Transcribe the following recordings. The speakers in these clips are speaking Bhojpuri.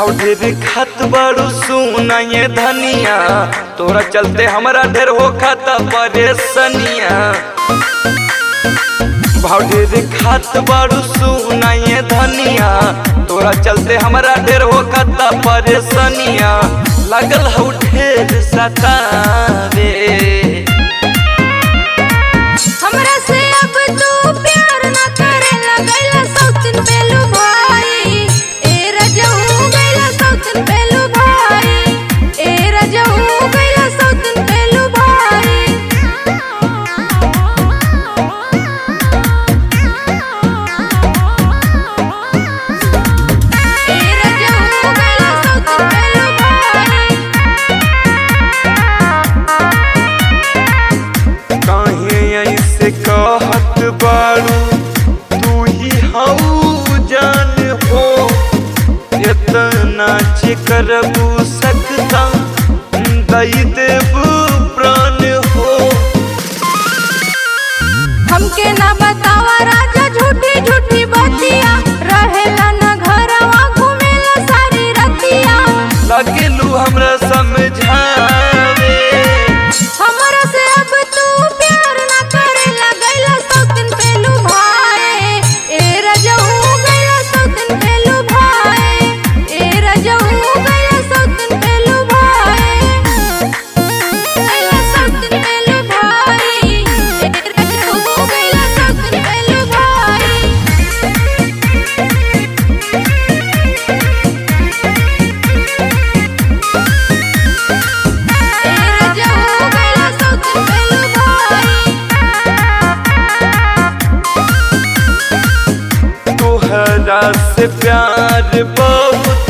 भाव ढेर खात बारू सुना ये धनिया, तोरा चलते हमरा ढेर हो खाता परेशानिया। भाव ढेर खात बारू सुना ये धनिया, तोरा चलते हमरा ढेर हो खाता परेशानिया। लागल हौ ढेर सतावे हमरा से अब तू प्यार ना करे लगैला सौतिन पेलू भाई। ए रजऊ गैला सौतिन पेलू भाई। ए रजऊ गैला सौतिन पेलू भाई। ए रजऊ गैला सौतिन पेलू भाई। काहे ऐसे कहत बारू, तू ही हऊ जान हो। इतना करबू सकता दई देबू प्राण हो। हमके ना बतावा राजा झूठी झूठी बातिया, रहेला ना घरवा घूमेला सारी रतिया। लगेलू हमरा समझावे हमरा से अब तू प्यार ना करे लगैला सौतिन पेलू भाई। ए रजऊ गैला सौतिन पेलू भाई। ए रजऊ गैला सौतिन पेलू भाई। गैला सौतिन पेलू भाई। ए रजऊ गैला सौतिन पेलू भाई। तोहरा से प्यार बहुत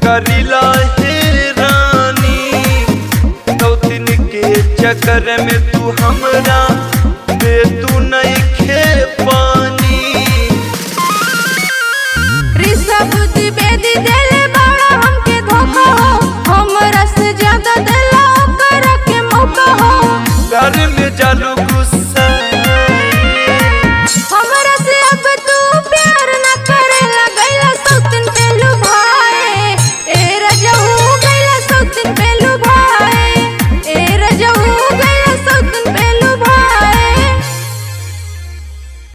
करीला हे रानी। दो दिन के चक्कर में तू हमरा